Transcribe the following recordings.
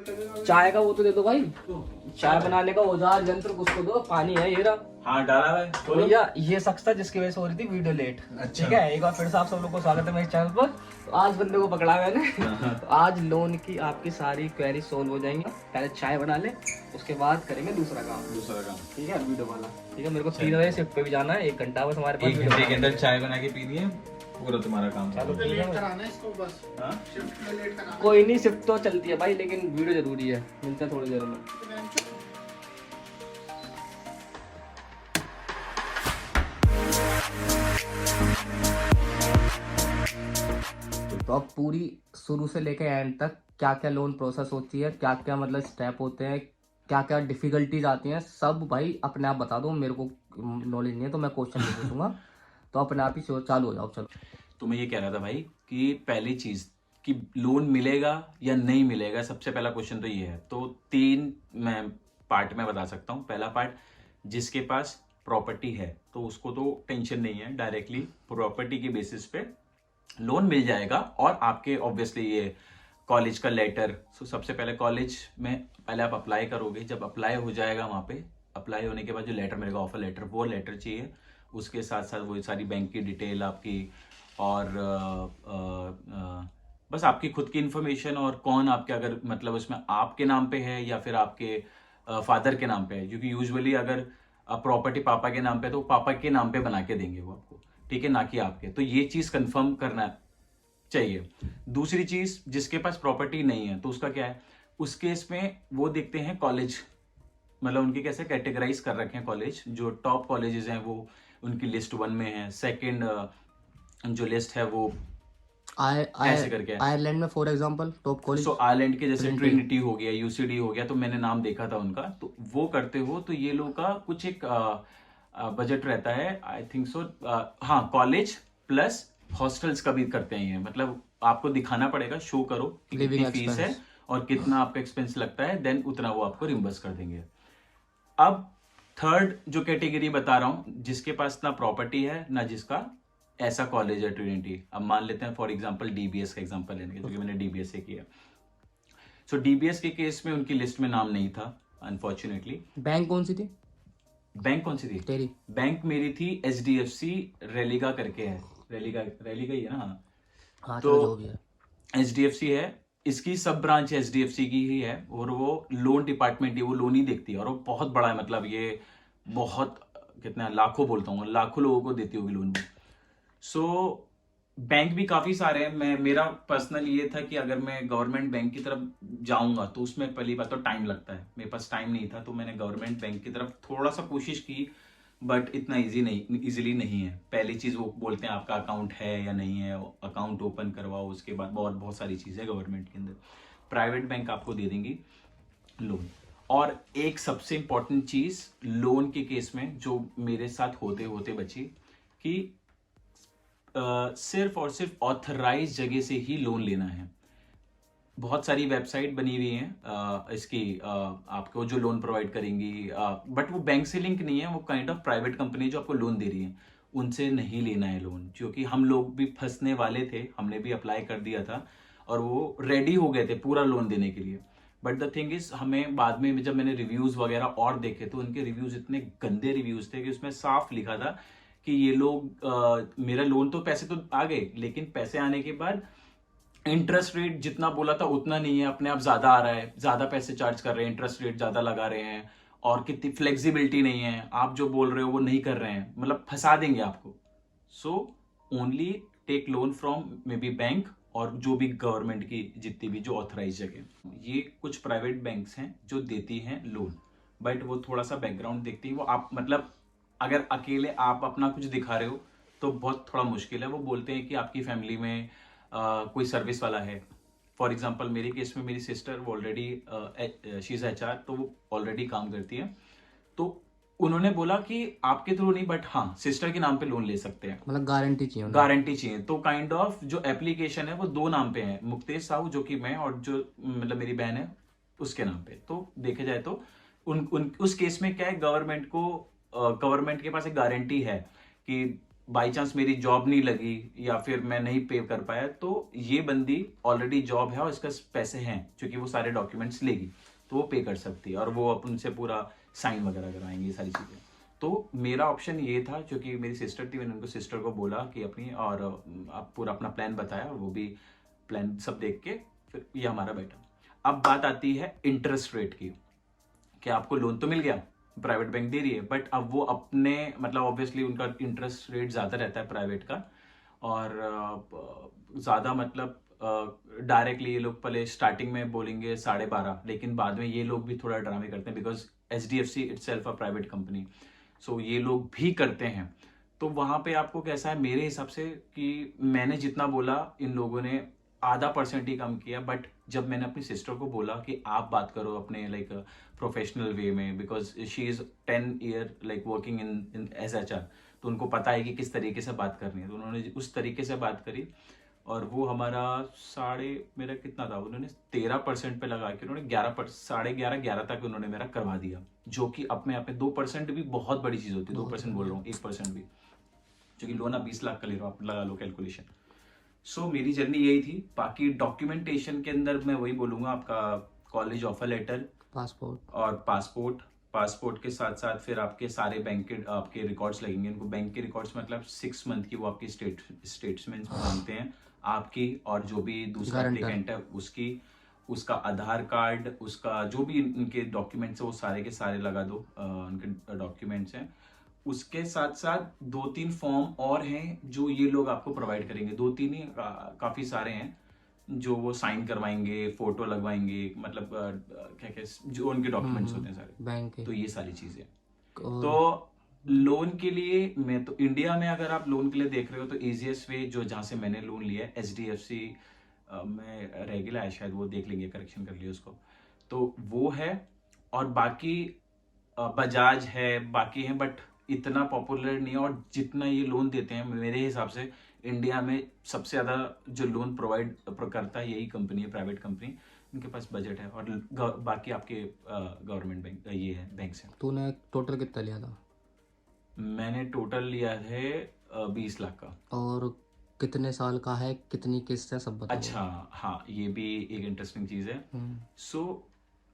चाय का वो तो दे दो भाई, चाय बनाने का औजार यंत्र कुछ तो दो। पानी है ये रहा। हाँ डाला है भैया ये शख्स था जिसकी वजह से हो रही थी वीडियो लेट। अच्छा। ठीक है, एक बार फिर से आप सब लोग को स्वागत है मेरे चैनल पर। तो आज बंदे को पकड़ा मैंने। तो आज लोन की आपकी सारी क्वेरी सोल्व हो जाएंगी। पहले चाय बना ले, उसके बाद करेंगे दूसरा काम। ठीक है, वीडियो वाला। ठीक है, मेरे को 3 बजे शिफ्ट पे भी जाना है, 1 घंटा बस हमारे पास। 1 घंटे के अंदर चाय बना के पी दिए, पूरा तुम्हारा काम। चलो ठीक है, इसको बस हाँ? शिफ्ट में लेट कराना। कोई नहीं, शिफ्ट तो चलती है भाई, लेकिन वीडियो जरूरी है। मिलते हैं थोड़ी देर में। तो अब पूरी शुरू से लेकर एंड तक क्या क्या लोन प्रोसेस होती है, क्या क्या मतलब स्टेप होते हैं, क्या क्या डिफिकल्टीज आती हैं, सब भाई अपने आप बता दो। मेरे को नॉलेज नहीं है तो मैं क्वेश्चन नहीं पूछूंगा। तो अपने आप ही चालू हो जाओ। चलो, तो मैं ये कह रहा था भाई कि पहली चीज कि लोन मिलेगा या नहीं मिलेगा, सबसे पहला क्वेश्चन तो ये है। तो 3 मैं पार्ट में बता सकता हूँ। पहला पार्ट, जिसके पास प्रॉपर्टी है तो उसको तो टेंशन नहीं है, डायरेक्टली प्रॉपर्टी के बेसिस पे लोन मिल जाएगा। और आपके ऑब्वियसली ये कॉलेज का लेटर, सो सबसे पहले कॉलेज में पहले आप अप्लाई करोगे। जब अप्लाई हो जाएगा वहाँ पे, अप्लाई होने के बाद जो लेटर मिलेगा, ऑफर लेटर, वो लेटर चाहिए। उसके साथ साथ वो सारी बैंक की डिटेल आपकी, और बस आपकी खुद की इन्फॉर्मेशन, और कौन आपके, अगर मतलब उसमें आपके नाम पे है या फिर आपके फादर के नाम पे है। क्योंकि यूजुअली अगर प्रॉपर्टी पापा के नाम पे है तो पापा के नाम पे बना के देंगे वो आपको, ठीक है, ना कि आपके। तो ये चीज कंफर्म करना चाहिए। दूसरी चीज, जिसके पास प्रॉपर्टी नहीं है तो उसका क्या है, उस केस में वो देखते हैं कॉलेज, मतलब उनके कैसे कैटेगराइज कर रखे हैं कॉलेज। जो टॉप कॉलेजेस हैं वो उनकी लिस्ट 1 में है। सेकंड जो लिस्ट है वो ऐसे करके है। आयरलैंड में for example top college, so Ireland के जैसे ट्रिनिटी हो गया, यूसीडी हो गया, तो मैंने नाम देखा था उनका। तो वो करते हो तो ये लोग का कुछ एक बजट रहता है, आई थिंक सो। हाँ, कॉलेज प्लस हॉस्टल्स का भी करते हैं ये। मतलब आपको दिखाना पड़ेगा, शो करो कि कितनी फीस है और कितना आपका एक्सपेंस लगता है, देन उतना वो आपको रिम्बर्स कर देंगे। अब थर्ड जो कैटेगरी बता रहा हूं, जिसके पास ना प्रॉपर्टी है ना जिसका ऐसा कॉलेज है ट्रिनिटी। अब मान लेते हैं फॉर एग्जांपल डीबीएस का एग्जांपल लेंगे, क्योंकि मैंने डीबीएस से किया। सो डीबीएस के केस में उनकी लिस्ट में नाम नहीं था अनफॉर्चुनेटली। बैंक कौन सी थी? बैंक कौन सी थी तेरी? बैंक मेरी थी एचडीएफसी रेलिगा करके है। रेलिगा ही है ना। हाँ, तो जो भी है, एचडीएफसी है, इसकी सब ब्रांच एचडीएफसी की ही है, और वो लोन डिपार्टमेंट है, वो लोन ही देखती है। और वो बहुत बड़ा है, मतलब ये बहुत, कितना, लाखों बोलता हूँ, लाखों लोगों को देती होगी लोन। सो बैंक भी काफी सारे हैं। मेरा पर्सनल ये था कि अगर मैं गवर्नमेंट बैंक की तरफ जाऊंगा तो उसमें पहली बात तो टाइम लगता है। मेरे पास टाइम नहीं था, तो मैंने गवर्नमेंट बैंक की तरफ थोड़ा सा कोशिश की, बट इतना इजीली नहीं है। पहली चीज वो बोलते हैं आपका अकाउंट है या नहीं है, अकाउंट ओपन करवाओ। उसके बाद बहुत सारी चीजें गवर्नमेंट के अंदर। प्राइवेट बैंक आपको दे देंगी लोन। और एक सबसे इंपॉर्टेंट चीज लोन के केस में जो मेरे साथ होते होते बची, कि सिर्फ और सिर्फ ऑथराइज जगह से ही लोन लेना है। बहुत सारी वेबसाइट बनी हुई हैं इसकी, आपको जो लोन प्रोवाइड करेंगी, बट वो बैंक से लिंक नहीं है। वो काइंड ऑफ प्राइवेट कंपनी जो आपको लोन दे रही है, उनसे नहीं लेना है लोन। क्योंकि हम लोग भी फंसने वाले थे, हमने भी अप्लाई कर दिया था और वो रेडी हो गए थे पूरा लोन देने के लिए। बट द थिंग इज, हमें बाद में जब मैंने रिव्यूज वगैरह और देखे तो उनके रिव्यूज इतने गंदे रिव्यूज थे कि उसमें साफ लिखा था कि ये लोग मेरा लोन तो, पैसे तो आ गए, लेकिन पैसे आने के बाद इंटरेस्ट रेट जितना बोला था उतना नहीं है, अपने आप ज्यादा आ रहा है, ज्यादा पैसे चार्ज कर रहे हैं, इंटरेस्ट रेट ज्यादा लगा रहे हैं, और कितनी फ्लेक्सिबिलिटी नहीं है, आप जो बोल रहे हो वो नहीं कर रहे हैं, मतलब फंसा देंगे आपको। So only take loan from maybe bank, और जो भी गवर्नमेंट की जितनी भी जो ऑथराइज जगह, ये कुछ प्राइवेट बैंक्स हैं जो देती हैं लोन, बट वो थोड़ा सा बैकग्राउंड देखती है। वो आप, मतलब अगर अकेले आप अपना कुछ दिखा रहे हो तो बहुत थोड़ा मुश्किल है। वो बोलते हैं कि आपकी फैमिली में कोई सर्विस वाला है। फॉर एग्जांपल मेरे केस में मेरी सिस्टर वो ऑलरेडी शी इज एचआर, तो वो ऑलरेडी काम करती है। तो उन्होंने बोला कि आपके थ्रू नहीं, बट हाँ सिस्टर के नाम पे लोन ले सकते हैं, मतलब गारंटी चाहिए। गारंटी चाहिए। तो काइंड ऑफ जो एप्लीकेशन है वो 2 नाम पे है, मुक्तेश साहू जो कि मैं, और जो मतलब मेरी बहन है उसके नाम पे। तो देखे जाए तो उस केस में क्या है, गवर्नमेंट के पास एक गारंटी है कि बाई चांस मेरी जॉब नहीं लगी या फिर मैं नहीं पे कर पाया, तो ये बंदी ऑलरेडी जॉब है और इसका पैसे हैं, क्योंकि वो सारे डॉक्यूमेंट्स लेगी, तो वो पे कर सकती है और वो अपन से पूरा साइन वगैरह करवाएंगे, ये सारी चीज़ें। तो मेरा ऑप्शन ये था, क्योंकि मेरी सिस्टर थी, मैंने उनको सिस्टर को बोला कि अपनी, और आप पूरा अपना प्लान बताया और वो भी प्लान सब देख के फिर ये हमारा बैठा। अब बात आती है इंटरेस्ट रेट की, कि आपको लोन तो मिल गया, प्राइवेट बैंक दे रही है, बट अब वो अपने मतलब ऑब्वियसली उनका इंटरेस्ट रेट ज़्यादा रहता है प्राइवेट का, और ज़्यादा मतलब डायरेक्टली ये लोग पहले स्टार्टिंग में बोलेंगे 12.5, लेकिन बाद में ये लोग भी थोड़ा ड्रामे करते हैं, because HDFC itself a private company, so ये लोग भी करते हैं। तो वहाँ पे आपको कैसा है, मेरे हिसाब से, कि मैंने जितना बोला इन लोगों ने ½ % ही कम किया, बट जब मैंने अपनी सिस्टर को बोला कि आप बात करो अपने लाइक प्रोफेशनल वे में, because she is 10 year like working in as HR, तो उनको पता है कि किस तरीके से बात करनी है, तो उन्होंने उस तरीके से बात करी, और वो हमारा मेरा कितना था, उन्होंने 13% पे लगा के उन्होंने 11 तक उन्होंने मेरा करवा दिया, जो कि अपने आप में 2% भी बहुत बड़ी चीज़ होती है। 2% बोल रहा हूँ, 1% भी, क्योंकि लोन आप 20 लाख का ले रहे हो, आप लगा लो कैलकुलेशन। सो मेरी जर्नी यही थी। बाकी डॉक्यूमेंटेशन के अंदर मैं वही बोलूँगा, आपका कॉलेज ऑफर लेटर पासपोर्ट और पासपोर्ट के साथ साथ फिर आपके सारे बैंक के आपके रिकॉर्ड्स लगेंगे। इनको बैंक के रिकॉर्ड्स मतलब 6 मंथ की वो आपकी स्टेटमेंट्स मांगते हैं आपकी, और जो भी दूसरा एप्लीकेंट है उसकी, उसका आधार कार्ड, उसका जो भी इनके डॉक्यूमेंट्स है वो सारे के सारे लगा दो, उनके डॉक्यूमेंट्स हैं। उसके साथ साथ 2-3 फॉर्म और हैं जो ये लोग आपको प्रोवाइड करेंगे, 2-3 ही, काफ़ी सारे हैं जो वो साइन करवाएंगे, फोटो लगवाएंगे, मतलब क्या क्या जो उनके डॉक्यूमेंट्स होते हैं सारे, बैंक के तो ये सारी चीजें। और तो लोन के लिए मैं तो इंडिया में अगर आप लोन के लिए देख रहे हो तो इजीएस्ट वे जो जहाँ से मैंने लोन लिया है HDFC में रेगुलर है, शायद वो देख लेंगे, करेक्शन कर लिया उसको, तो वो है। और बाकी बजाज है, बाकी है, बट इतना पॉपुलर नहीं है, और जितना ये लोन देते हैं मेरे हिसाब से इंडिया में सबसे ज़्यादा जो लोन प्रोवाइड करता है यही कंपनी है, प्राइवेट कंपनी, उनके पास बजट है, और बाकी आपके गवर्नमेंट बैंक ये है, बैंक्स हैं। तूने टोटल कितना लिया था मैंने टोटल लिया है 20 लाख का। और कितने साल का है, कितनी किस्त है, सब बता अच्छा, हाँ, ये भी एक इंटरेस्टिंग चीज़ है। दो। सो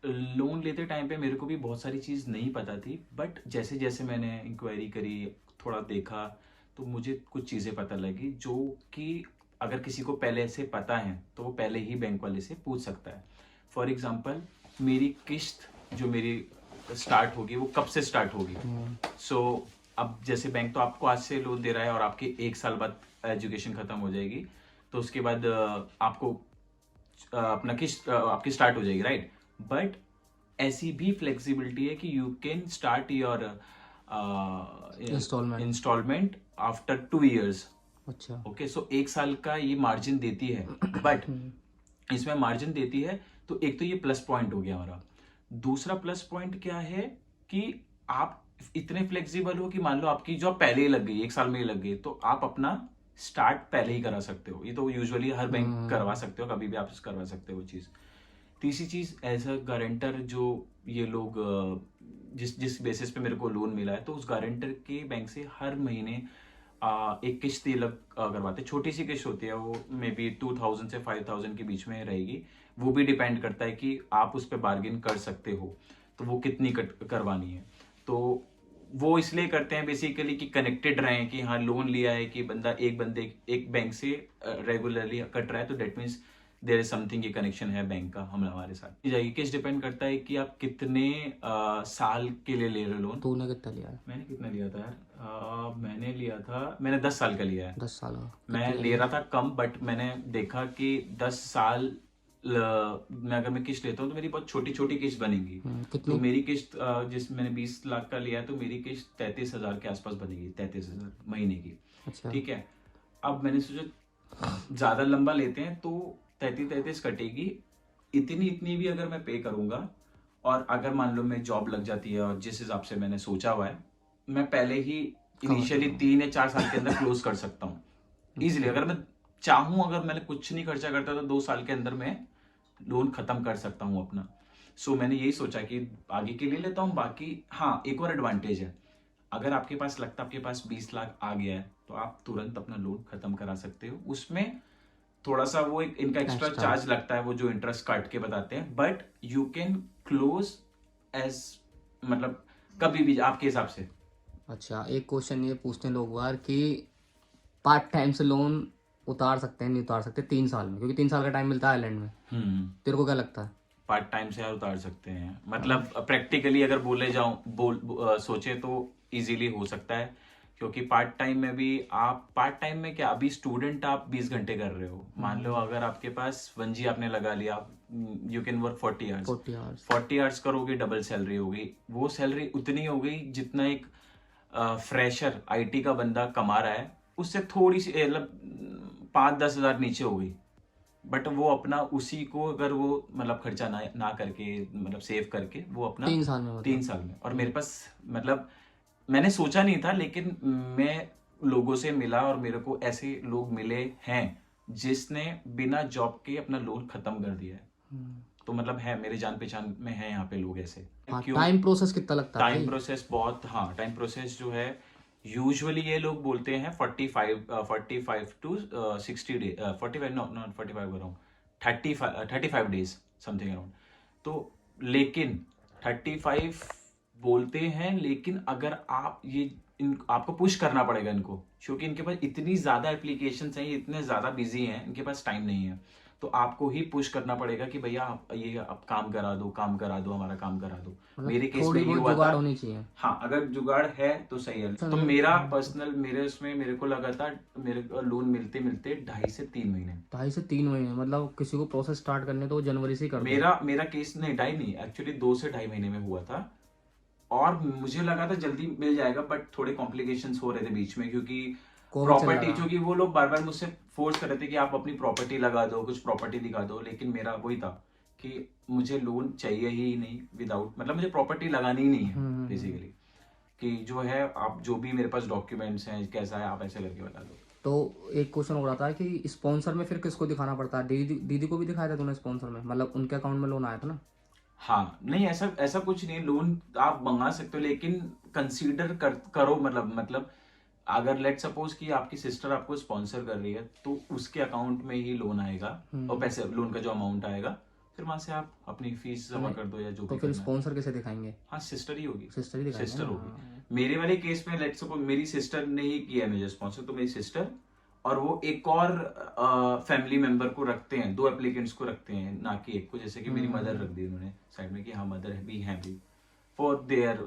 लोन लेते टाइम पे मेरे को भी बहुत सारी चीज़ नहीं पता थी, बट जैसे जैसे मैंने इंक्वायरी करी, थोड़ा देखा, तो मुझे कुछ चीज़ें पता लगी जो कि अगर किसी को पहले से पता है तो वो पहले ही बैंक वाले से पूछ सकता है। फॉर एग्जांपल, मेरी किस्त जो मेरी स्टार्ट होगी वो कब से स्टार्ट होगी। सो अब जैसे बैंक तो आपको आज से लोन दे रहा है और आपके 1 साल बाद एजुकेशन खत्म हो जाएगी, तो उसके बाद आपको अपना किस्त आपकी स्टार्ट हो जाएगी, राइट। बट ऐसी भी फ्लेक्सिबिलिटी है कि you can start your installment after 2 years। अच्छा ओके, सो 1 साल का ये मार्जिन देती है, बट इसमें मार्जिन देती है, तो एक तो ये प्लस पॉइंट हो गया हमारा। दूसरा प्लस पॉइंट क्या है कि आप इतने फ्लेक्सिबल हो कि मान लो आपकी जॉब पहले ही लग गई, 1 साल में ही लग गई, तो आप अपना स्टार्ट पहले ही करा सकते हो। ये तो यूजुअली हर बैंक करवा सकते हो, कभी भी आप करवा सकते हो वो चीज़। तीसरी चीज़, एज अ गारंटर जो ये लोग जिस बेसिस पे मेरे को लोन मिला है, तो उस गारंटर के बैंक से हर महीने एक किस्त ये लोग करवाते हैं। छोटी सी किस्त होती है, वो मे बी 2000 से 5000 के बीच में रहेगी। वो भी डिपेंड करता है कि आप उस पर बार्गेन कर सकते हो, तो वो कितनी करवानी है। तो वो इसलिए करते हैं बेसिकली कि कनेक्टेड रहें, कि हाँ लोन लिया है कि बंदा एक बैंक से रेगुलरली कट रहा है, तो that means there is something, ये कनेक्शन है बैंक का हमारे साथ। जाइए, किस डिपेंड करता है कि आप कितने साल के लिए ले रहे हो लोन। तूने कितना लिया है? मैंने कितना लिया था यार, मैंने 10 साल का लिया है। 10 साल का मैं ले रहा था कम, बट मैंने देखा कि 10 साल में अगर मैं किस्त लेता हूँ तो मेरी बहुत छोटी छोटी किस्त बनेगी। कितनी? तो मेरी किस्त जिस मैंने 20 लाख का लिया, तो मेरी किस्त 33,000 के आसपास बनेगी, 33,000 महीने की। अच्छा ठीक है, अब मैंने सोचा ज्यादा लंबा लेते हैं तो 33 कटेगी, इतनी भी अगर मैं पे करूंगा, और अगर मान लो मैं जॉब लग जाती है और जिस हिसाब से मैंने सोचा हुआ है, मैं पहले ही इनिशियली 3 या 4 साल के अंदर क्लोज कर सकता हूँ इजिली। अगर मैं चाहूँ, अगर मैंने कुछ नहीं खर्चा करता तो 2 साल के अंदर मैं लोन खत्म कर सकता हूँ अपना। सो मैंने यही सोचा कि आगे के लिए लेता हूँ। बाकी हाँ, एक और एडवांटेज है, अगर आपके पास लगता है आपके पास 20 लाख आ गया है, तो आप तुरंत अपना लोन खत्म करा सकते हो। उसमें थोड़ा सा वो एक इनका एक्स्ट्रा Extra. चार्ज लगता है, वो जो इंटरेस्ट काट के बताते हैं, but you can close as मतलब कभी भी आपके हिसाब से। अच्छा, एक क्वेश्चन ये पूछते हैं लोग बार कि पार्ट टाइम से लोन उतार सकते हैं नहीं उतार सकते 3 साल में, क्योंकि 3 साल का टाइम मिलता है आइलैंड में। तेरे को क्या लगता है? पार्ट टाइम से यार उतार सकते हैं, मतलब प्रैक्टिकली अगर बोले जाऊं सोचे तो इजीली हो सकता है, क्योंकि पार्ट टाइम में भी आप पार्ट टाइम में क्या, अभी स्टूडेंट आप 20 घंटे कर रहे हो, मान लो अगर आपके पास 1G आपने लगा लिया, you can work 40 hours. 40 hours 40 hours करोगे, डबल सैलरी होगी, वो सैलरी उतनी हो गई जितना एक फ्रेशर आईटी का बंदा कमा रहा है, उससे थोड़ी सी मतलब 5-10 हजार नीचे हो गई, बट वो अपना उसी को अगर वो मतलब खर्चा ना करके मतलब सेव करके वो अपना 3 साल में 3 साल में। और मेरे पास मतलब मैंने सोचा नहीं था, लेकिन मैं लोगों से मिला और मेरे को ऐसे लोग मिले हैं जिसने बिना जॉब के अपना लोन खत्म कर दिया है। तो मतलब है, मेरे जान पहचान में है यहाँ पे लोग ऐसे। क्यों? टाइम प्रोसेस कितना लगता है टाइम भाई? प्रोसेस बहुत, हाँ टाइम प्रोसेस जो है यूजुअली ये लोग बोलते हैं 45 to 60 day, 45 not 45 around 35 days something around. तो लेकिन 35 बोलते हैं, लेकिन अगर आप ये आपको पुश करना पड़ेगा इनको, क्योंकि इनके पास इतनी ज्यादा एप्लीकेशंस हैं, ये इतने ज्यादा बिजी हैं, इनके पास टाइम नहीं है। तो आपको ही पुश करना पड़ेगा कि भैया आप ये आप काम करा दो, हमारा काम करा दो। मतलब मेरे केस थोड़ी में ये बहुत हुआ जुगाड़ था। होनी चाहिए। हाँ, अगर जुगाड़ है तो सही है। तो मेरा पर्सनल मेरे उसमें मेरे को लगा था, मेरे को लोन मिलते मिलते 2.5 से 3 महीने। 2.5 से 3 महीने, मतलब किसी को प्रोसेस स्टार्ट करने तो वो जनवरी से ही कर दे। मेरा केस नहीं, 2.5 नहीं, एक्चुअली 2 से 2.5 महीने में हुआ था। और मुझे लगा था जल्दी मिल जाएगा, बट थोड़े कॉम्प्लिकेशंस हो रहे थे बीच में, क्योंकि कोविड चल प्रॉपर्टी, रहा। क्योंकि वो लोग बार बार मुझसे फोर्स कर रहे थे कि आप अपनी प्रॉपर्टी लगा दो, कुछ प्रॉपर्टी दिखा दो। लेकिन मेरा वही था कि मुझे लोन चाहिए ही नहीं विदाउट, मतलब मुझे प्रॉपर्टी लगानी ही नहीं है बेसिकली, कि जो है आप जो भी मेरे पास डॉक्यूमेंट्स हैं कैसा है आप ऐसे करके बता दो। तो एक क्वेश्चन हो रहा था कि स्पॉन्सर में फिर किसको दिखाना पड़ता है? दीदी को भी दिखाया था तूने स्पॉन्सर में? मतलब उनके अकाउंट में लोन आया था ना? हाँ नहीं, ऐसा ऐसा कुछ नहीं, लोन आप मंगा सकते हो, लेकिन कंसीडर करो, मतलब अगर लेट सपोज कि आपकी सिस्टर आपको स्पॉन्सर कर रही है, तो उसके अकाउंट में ही लोन आएगा, और पैसे लोन का जो अमाउंट आएगा, फिर वहां से आप अपनी फीस जमा कर दो या जो तो भी फिर करना है। स्पॉन्सर कैसे दिखाएंगे? हाँ, सिस्टर ही होगी, सिस्टर ही दिखाएंगे सिस्टर ना? होगी। मेरे वाले केस में लेट सपोज मेरी सिस्टर ने ही किया है मुझे स्पॉन्सर, तो मेरी सिस्टर और वो एक और फैमिली मेंबर को रखते हैं, 2 एप्लीकेंट्स को रखते हैं, ना कि एक को। जैसे कि मेरी मदर रख दी उन्होंने साइड में कि हाँ मदर भी हैं भी, फॉर देयर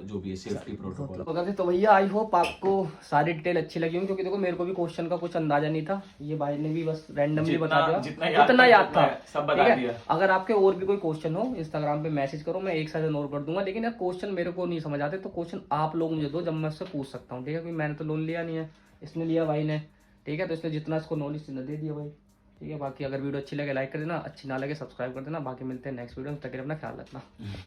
जो भी है सेफ्टी प्रोटोकॉल। तो भैया आई होप आपको सारी डिटेल अच्छी लगी होंगी, क्योंकि देखो मेरे को भी क्वेश्चन का कुछ अंदाजा नहीं था, ये भाई ने भी बस रैंडमली बता दिया जितना याद था, सब ठीक बता है। दिया। अगर आपके और भी कोई क्वेश्चन हो इंस्टाग्राम पे मैसेज करो, मैं एक साथ नोट कर दूंगा। लेकिन यार क्वेश्चन मेरे को नहीं समझ आते, तो क्वेश्चन आप लोग मुझे दो, जब मैं उससे पूछ सकता हूँ, ठीक है। क्योंकि मैंने तो लोन लिया नहीं है, इसने लिया भाई ने, ठीक है। तो इसने जितना इसको नॉलेज दे दिया भाई, ठीक है। बाकी अगर वीडियो अच्छी लगे लाइक कर देना, अच्छी ना लगे सब्सक्राइब कर देना। बाकी मिलते हैं नेक्स्ट वीडियो में, तक के लिए अपना ख्याल रखना।